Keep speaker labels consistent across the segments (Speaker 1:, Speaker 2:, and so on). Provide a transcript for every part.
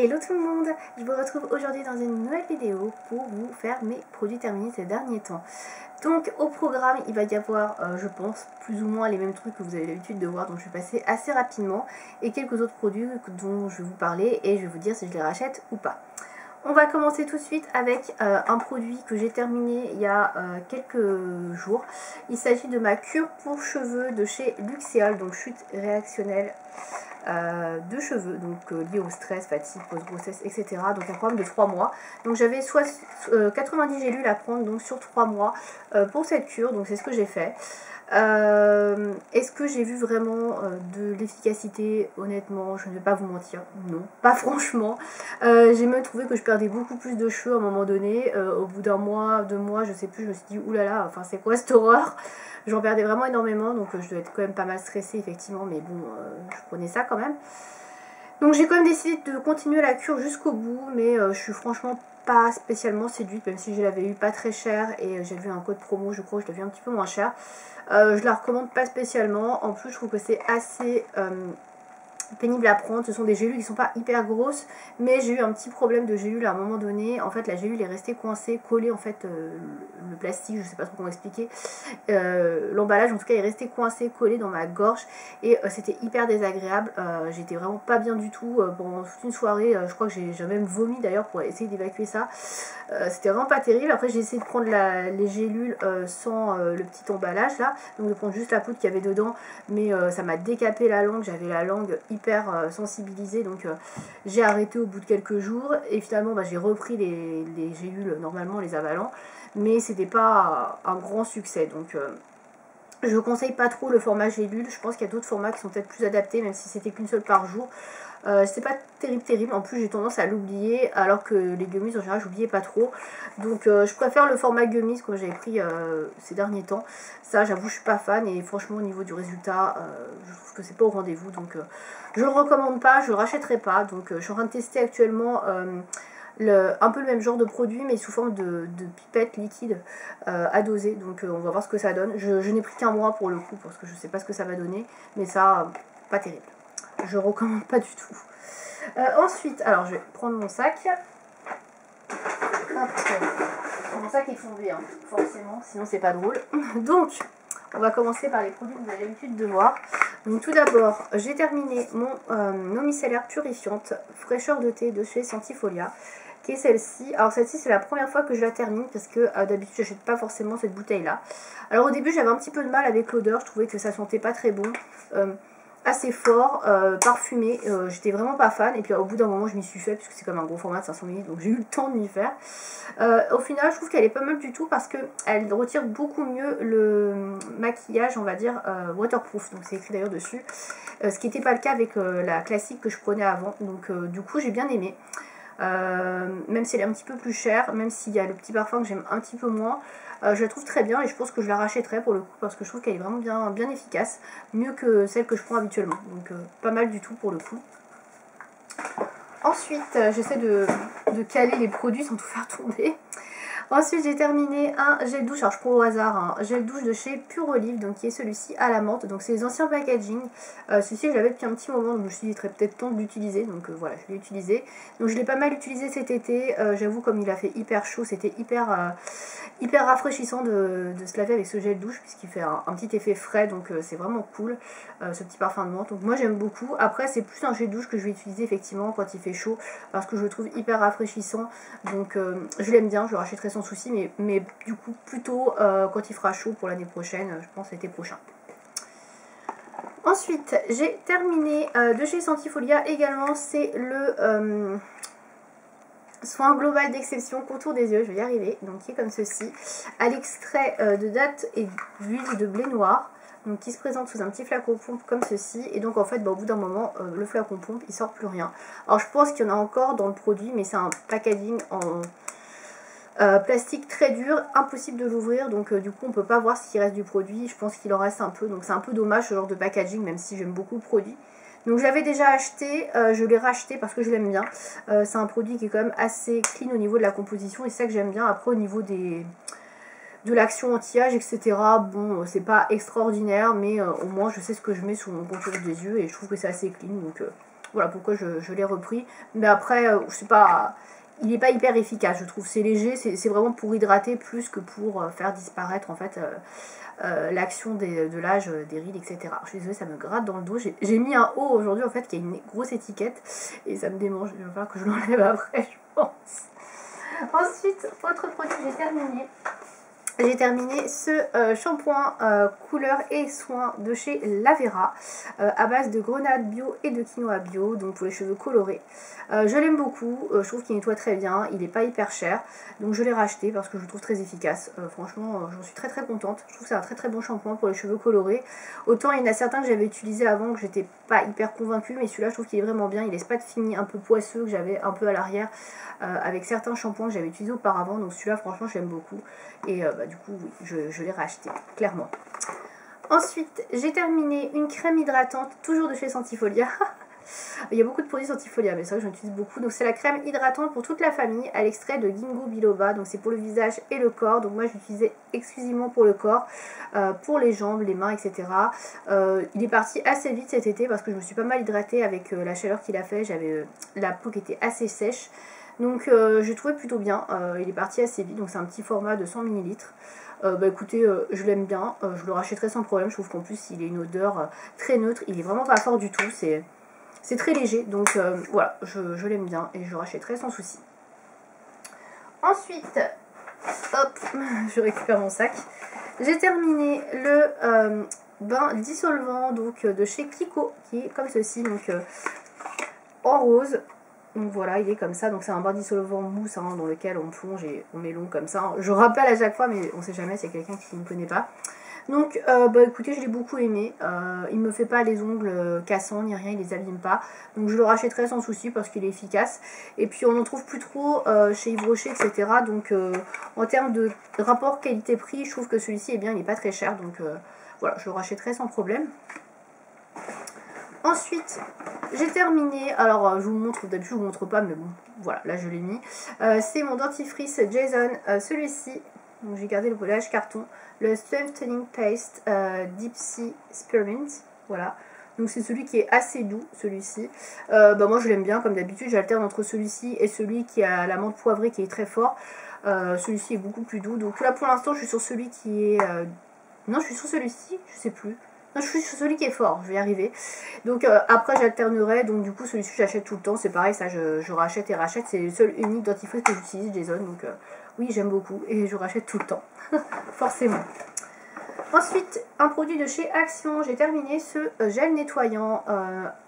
Speaker 1: Hello tout le monde, je vous retrouve aujourd'hui dans une nouvelle vidéo pour vous faire mes produits terminés ces derniers temps. Donc au programme il va y avoir je pense plus ou moins les mêmes trucs que vous avez l'habitude de voir, donc je vais passer assez rapidement, et quelques autres produits dont je vais vous parler et je vais vous dire si je les rachète ou pas. On va commencer tout de suite avec un produit que j'ai terminé il y a quelques jours. Il s'agit de ma cure pour cheveux de chez Luxéol, donc chute réactionnelle de cheveux, donc liés au stress, fatigue, post-grossesse, etc. Donc un programme de 3 mois. Donc j'avais 90 gélules à prendre donc sur 3 mois pour cette cure, donc c'est ce que j'ai fait. Est-ce que j'ai vu vraiment de l'efficacité? Honnêtement, je ne vais pas vous mentir, non, pas franchement. J'ai même trouvé que je perdais beaucoup plus de cheveux à un moment donné. Au bout d'un mois, 2 mois, je sais plus, je me suis dit oulala, enfin c'est quoi cette horreur? J'en perdais vraiment énormément, donc je devais être quand même pas mal stressée effectivement, mais bon, je prenais ça quand même. Donc j'ai quand même décidé de continuer la cure jusqu'au bout, mais je suis franchement pas spécialement séduite, même si je l'avais eu pas très cher et j'ai vu un code promo, je crois que je l'ai vu un petit peu moins cher. Je la recommande pas spécialement, en plus je trouve que c'est assez pénible à prendre. Ce sont des gélules qui sont pas hyper grosses, mais j'ai eu un petit problème de gélule à un moment donné. En fait la gélule est restée coincée, collée en fait le plastique, je sais pas trop comment expliquer, l'emballage en tout cas est resté coincé, collé dans ma gorge, et c'était hyper désagréable. J'étais vraiment pas bien du tout pendant toute une soirée. Je crois que j'ai même vomi d'ailleurs pour essayer d'évacuer ça. C'était vraiment pas terrible. Après j'ai essayé de prendre les gélules sans le petit emballage là, donc de prendre juste la poudre qu'il y avait dedans, mais ça m'a décapé la langue, j'avais la langue hyper sensibilisée, donc j'ai arrêté au bout de quelques jours, et finalement j'ai repris les gélules normalement, les avalant, mais c'était pas un grand succès. Donc je conseille pas trop le format gélule. Je pense qu'il y a d'autres formats qui sont peut-être plus adaptés, même si c'était qu'une seule par jour. C'est pas terrible, en plus j'ai tendance à l'oublier, alors que les gummies en général j'oubliais pas trop. Donc je préfère le format gummies que j'avais pris ces derniers temps. Ça j'avoue je suis pas fan, et franchement au niveau du résultat je trouve que c'est pas au rendez-vous, donc je le recommande pas, je le rachèterai pas. Donc je suis en train de tester actuellement un peu le même genre de produit, mais sous forme de pipette liquide à doser. Donc on va voir ce que ça donne. Je n'ai pris qu'un mois pour le coup, parce que je sais pas ce que ça va donner, mais ça pas terrible, je recommande pas du tout. Ensuite, alors je vais prendre mon sac. Hop, mon sac est tombé, hein, forcément, sinon c'est pas drôle. Donc, on va commencer par les produits que vous avez l'habitude de voir. Donc tout d'abord, j'ai terminé mon eau micellaire purifiante fraîcheur de thé de chez Sentifolia, qui est celle-ci. Alors celle-ci c'est la première fois que je la termine, parce que d'habitude j'achète pas forcément cette bouteille là. Alors au début j'avais un petit peu de mal avec l'odeur, je trouvais que ça sentait pas très bon, assez fort, parfumé, j'étais vraiment pas fan, et puis au bout d'un moment je m'y suis fait, puisque c'est comme un gros format de 500 ml, donc j'ai eu le temps de m'y faire. Au final je trouve qu'elle est pas mal du tout, parce qu'elle retire beaucoup mieux le maquillage, on va dire, waterproof, donc c'est écrit d'ailleurs dessus, ce qui n'était pas le cas avec la classique que je prenais avant. Donc du coup j'ai bien aimé. Même si elle est un petit peu plus chère, même s'il y a le petit parfum que j'aime un petit peu moins, je la trouve très bien, et je pense que je la rachèterai pour le coup, parce que je trouve qu'elle est vraiment bien efficace, mieux que celle que je prends habituellement, donc pas mal du tout pour le coup. Ensuite j'essaie de caler les produits sans tout faire tomber. Ensuite j'ai terminé un gel douche, alors je prends au hasard un gel douche de chez Pure Olive, donc qui est celui-ci à la menthe, donc c'est les anciens packaging. Celui-ci je l'avais depuis un petit moment, donc je me suis dit il serait peut-être temps de l'utiliser, donc voilà, je l'ai utilisé. Donc je l'ai pas mal utilisé cet été, j'avoue comme il a fait hyper chaud, c'était hyper rafraîchissant de se laver avec ce gel douche, puisqu'il fait un petit effet frais, donc c'est vraiment cool, ce petit parfum de menthe, donc moi j'aime beaucoup. Après c'est plus un gel douche que je vais utiliser effectivement quand il fait chaud, parce que je le trouve hyper rafraîchissant, donc je l'aime bien, je le rachèterai sans souci, mais du coup plutôt quand il fera chaud pour l'année prochaine, je pense l'été prochain. Ensuite j'ai terminé de chez Sentifolia également, c'est le soin global d'exception contour des yeux, je vais y arriver, donc qui est comme ceci, à l'extrait de date et d'huile de blé noir, donc qui se présente sous un petit flacon pompe comme ceci, et donc en fait au bout d'un moment le flacon pompe il sort plus rien. Alors je pense qu'il y en a encore dans le produit, mais c'est un packaging en plastique très dur, impossible de l'ouvrir, donc du coup on peut pas voir ce qui reste du produit. Je pense qu'il en reste un peu, donc c'est un peu dommage ce genre de packaging, même si j'aime beaucoup le produit. Donc je l'avais déjà acheté, je l'ai racheté parce que je l'aime bien. C'est un produit qui est quand même assez clean au niveau de la composition, et c'est ça que j'aime bien. Après au niveau de l'action anti-âge, etc., bon c'est pas extraordinaire, mais au moins je sais ce que je mets sur mon contour des yeux, et je trouve que c'est assez clean, donc voilà pourquoi je l'ai repris. Mais après, je sais pas, il n'est pas hyper efficace, je trouve. C'est léger, c'est vraiment pour hydrater plus que pour faire disparaître en fait l'action de l'âge des rides, etc. Alors, je suis désolée, ça me gratte dans le dos. J'ai mis un haut aujourd'hui en fait qui a une grosse étiquette et ça me démange. Il va falloir que je l'enlève après, je pense. Ensuite, autre produit que j'ai terminé ce shampoing couleur et soin de chez Lavera à base de grenade bio et de quinoa bio, donc pour les cheveux colorés. Je l'aime beaucoup, je trouve qu'il nettoie très bien, il n'est pas hyper cher, donc je l'ai racheté parce que je le trouve très efficace. Franchement, j'en suis très contente. Je trouve que c'est un très bon shampoing pour les cheveux colorés. Autant il y en a certains que j'avais utilisé avant que j'étais pas hyper convaincue, mais celui-là je trouve qu'il est vraiment bien. Il laisse pas de fini un peu poisseux que j'avais un peu à l'arrière avec certains shampoings que j'avais utilisés auparavant, donc celui-là franchement j'aime beaucoup. Et du coup, oui, je l'ai racheté, clairement. Ensuite, j'ai terminé une crème hydratante, toujours de chez Sentifolia. Il y a beaucoup de produits Sentifolia, mais c'est vrai que j'en utilise beaucoup. Donc c'est la crème hydratante pour toute la famille à l'extrait de Ginkgo biloba. Donc c'est pour le visage et le corps. Donc moi je l'utilisais exclusivement pour le corps, pour les jambes, les mains, etc. Il est parti assez vite cet été parce que je me suis pas mal hydratée avec la chaleur qu'il a fait. J'avais la peau qui était assez sèche. Donc j'ai trouvé plutôt bien, il est parti assez vite, donc c'est un petit format de 100 ml. Bah écoutez, je l'aime bien, je le rachèterai sans problème, je trouve qu'en plus il a une odeur très neutre, il est vraiment pas fort du tout, c'est très léger, donc voilà, je l'aime bien et je le rachèterai sans souci. Ensuite, hop, je récupère mon sac, j'ai terminé le bain dissolvant donc, de chez Kiko, qui est comme ceci, donc en rose. Donc voilà, il est comme ça, donc c'est un bain dissolvant mousse hein, dans lequel on plonge et on met l'ongle comme ça. Je rappelle à chaque fois, mais on sait jamais s'il y a quelqu'un qui ne connaît pas. Donc bah écoutez, je l'ai beaucoup aimé. Il me fait pas les ongles cassants ni rien, il les abîme pas. Donc je le rachèterai sans souci parce qu'il est efficace. Et puis on n'en trouve plus trop chez Yves Rocher, etc. Donc en termes de rapport qualité-prix, je trouve que celui-ci est bien, il n'est pas très cher. Donc voilà, je le rachèterai sans problème. Ensuite, j'ai terminé, alors je vous montre, d'habitude je vous montre pas, mais bon, voilà, là je l'ai mis. C'est mon dentifrice Jason, celui-ci, donc j'ai gardé le collage carton, le Strengthening Paste Deep Sea Spearmint, voilà. Donc c'est celui qui est assez doux, celui-ci. Bah moi je l'aime bien, comme d'habitude, j'alterne entre celui-ci et celui qui a la menthe poivrée qui est très fort. Celui-ci est beaucoup plus doux, donc là pour l'instant je suis sur celui qui est... Non, je suis sur celui-ci, je sais plus. Non, je suis sur celui qui est fort, je vais y arriver. Donc après j'alternerai, donc du coup celui-ci j'achète tout le temps, c'est pareil, ça je rachète et rachète, c'est le seul unique dentifrice que j'utilise, Jason, donc oui j'aime beaucoup et je rachète tout le temps, forcément. Ensuite, un produit de chez Action, j'ai terminé ce gel nettoyant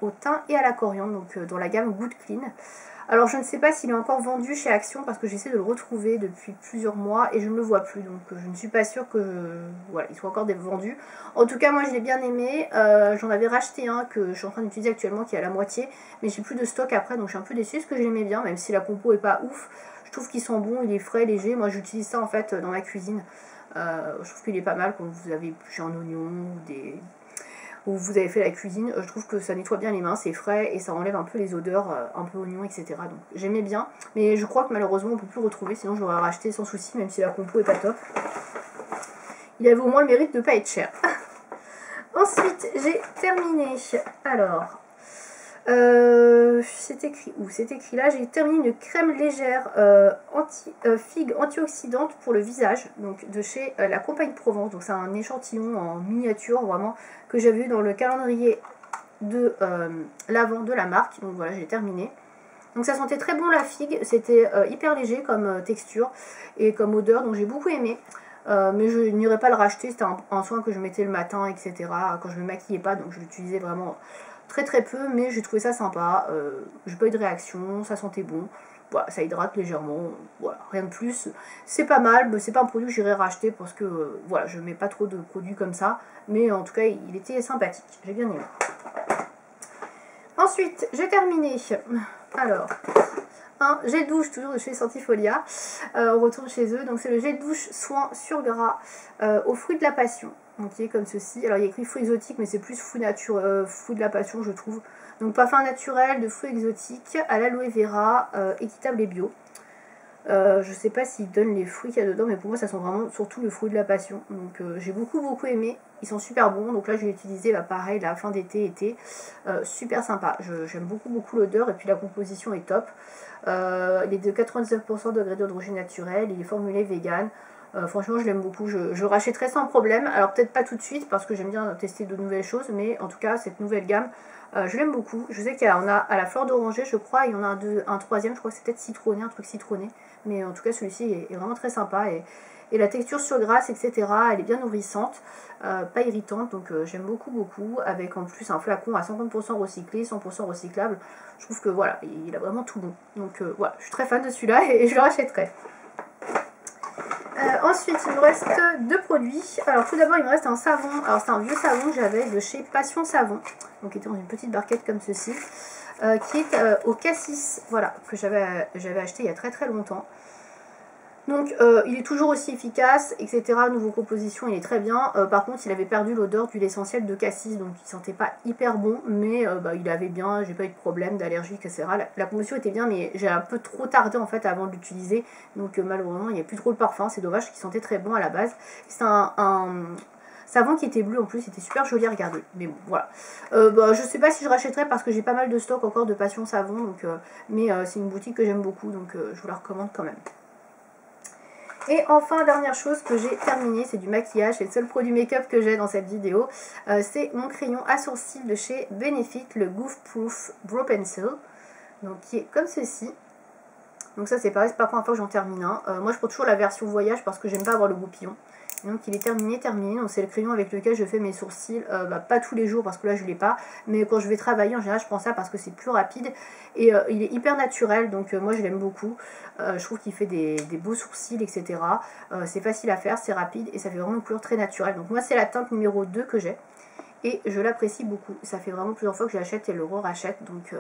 Speaker 1: au thym et à la coriandre, donc dans la gamme Good Clean. Alors je ne sais pas s'il est encore vendu chez Action parce que j'essaie de le retrouver depuis plusieurs mois et je ne le vois plus, donc je ne suis pas sûre que voilà, il soit encore vendu. En tout cas moi je l'ai bien aimé, j'en avais racheté un que je suis en train d'utiliser actuellement qui est à la moitié, mais j'ai plus de stock après donc je suis un peu déçue parce que je l'aimais bien même si la compo est pas ouf. Je trouve qu'il sent bon, il est frais, léger, moi j'utilise ça en fait dans ma cuisine. Je trouve qu'il est pas mal quand vous avez épluché un oignon ou vous avez fait la cuisine. Je trouve que ça nettoie bien les mains, c'est frais et ça enlève un peu les odeurs, un peu oignon, etc. Donc j'aimais bien, mais je crois que malheureusement on peut plus le retrouver, sinon je l'aurais racheté sans souci, même si la compo est pas top. Il avait au moins le mérite de ne pas être cher. Ensuite, j'ai terminé. Alors, c'est écrit où? C'est écrit là. J'ai terminé une crème légère figue antioxydante pour le visage, donc de chez La Compagne Provence. Donc c'est un échantillon en miniature vraiment que j'avais eu dans le calendrier de l'avant de la marque. Donc voilà, j'ai terminé. Donc ça sentait très bon la figue, c'était hyper léger comme texture et comme odeur, donc j'ai beaucoup aimé. Mais je n'irai pas le racheter, c'était un soin que je mettais le matin, etc. Quand je ne me maquillais pas, donc je l'utilisais vraiment très peu, mais j'ai trouvé ça sympa. J'ai pas eu de réaction, ça sentait bon. Voilà, ça hydrate légèrement, voilà, rien de plus. C'est pas mal, mais c'est pas un produit que j'irai racheter parce que voilà, je mets pas trop de produits comme ça. Mais en tout cas, il était sympathique, j'ai bien aimé. Ensuite, j'ai terminé. Alors, un gel douche toujours de chez Sentifolia. On retourne chez eux. Donc c'est le gel douche soin sur gras aux fruits de la passion. Donc il est comme ceci. Alors il y a écrit fruits exotiques, mais c'est plus fruits de la passion, je trouve. Donc parfum naturel de fruits exotiques à l'aloe vera, équitable et bio. Je sais pas s'ils donnent les fruits qu'il y a dedans, mais pour moi ça sent vraiment surtout le fruit de la passion. Donc j'ai beaucoup aimé, ils sont super bons. Donc là je vais utiliser pareil la fin d'été, super sympa. J'aime beaucoup l'odeur et puis la composition est top. Il est de 99% d'ingrédients d'origine naturelle, il est formulé vegan. Franchement je l'aime beaucoup, je rachèterai sans problème. Alors peut-être pas tout de suite parce que j'aime bien tester de nouvelles choses, mais en tout cas cette nouvelle gamme je l'aime beaucoup. Je sais qu'il y en a à la fleur d'oranger je crois, il y en a un troisième, je crois que c'est peut-être citronné, un truc citronné. Mais en tout cas celui-ci est vraiment très sympa et la texture sur grasse etc. elle est bien nourrissante, pas irritante, donc j'aime beaucoup, avec en plus un flacon à 50% recyclé, 100% recyclable. Je trouve que voilà, il a vraiment tout bon. Donc voilà, je suis très fan de celui-là et je le rachèterai. Ensuite il me reste deux produits. Alors tout d'abord il me reste un savon. Alors c'est un vieux savon que j'avais de chez Passion Savon, donc qui était dans une petite barquette comme ceci, qui est au cassis, voilà, que j'avais acheté il y a très longtemps. Donc il est toujours aussi efficace, etc. Nouveau composition, il est très bien. Par contre, il avait perdu l'odeur d'huile essentielle de cassis, donc il sentait pas hyper bon, mais il avait bien, j'ai pas eu de problème d'allergie, etc. La composition était bien, mais j'ai un peu trop tardé en fait avant de l'utiliser, donc malheureusement il n'y a plus trop le parfum. C'est dommage, qu'il sentait très bon à la base. C'est un savon qui était bleu en plus, c'était super joli à regarder. Mais bon, voilà. Je sais pas si je rachèterai parce que j'ai pas mal de stock encore de Passion Savon, donc, mais c'est une boutique que j'aime beaucoup, donc je vous la recommande quand même. Et enfin, dernière chose que j'ai terminé, c'est du maquillage, c'est le seul produit make-up que j'ai dans cette vidéo. C'est mon crayon à sourcils de chez Benefit, le Goof Proof Brow Pencil, donc qui est comme ceci. Donc ça c'est pareil, c'est pas la première fois que j'en termine un. Moi je prends toujours la version voyage parce que j'aime pas avoir le goupillon. Donc il est terminé. Donc c'est le crayon avec lequel je fais mes sourcils, pas tous les jours parce que là je l'ai pas, mais quand je vais travailler en général je prends ça parce que c'est plus rapide et il est hyper naturel, donc moi je l'aime beaucoup. Je trouve qu'il fait des beaux sourcils, etc. C'est facile à faire, c'est rapide et ça fait vraiment une couleur très naturelle. Donc moi c'est la teinte numéro 2 que j'ai et je l'apprécie beaucoup. Ça fait vraiment plusieurs fois que je l'achète et le re-rachète, donc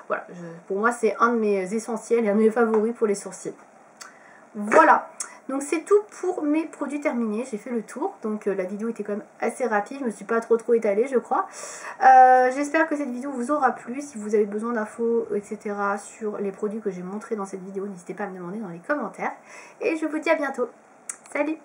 Speaker 1: voilà, pour moi c'est un de mes essentiels et un de mes favoris pour les sourcils. Voilà, donc c'est tout pour mes produits terminés, j'ai fait le tour, donc la vidéo était quand même assez rapide, je me suis pas trop étalée je crois. J'espère que cette vidéo vous aura plu. Si vous avez besoin d'infos etc. sur les produits que j'ai montrés dans cette vidéo, n'hésitez pas à me demander dans les commentaires. Et je vous dis à bientôt, salut!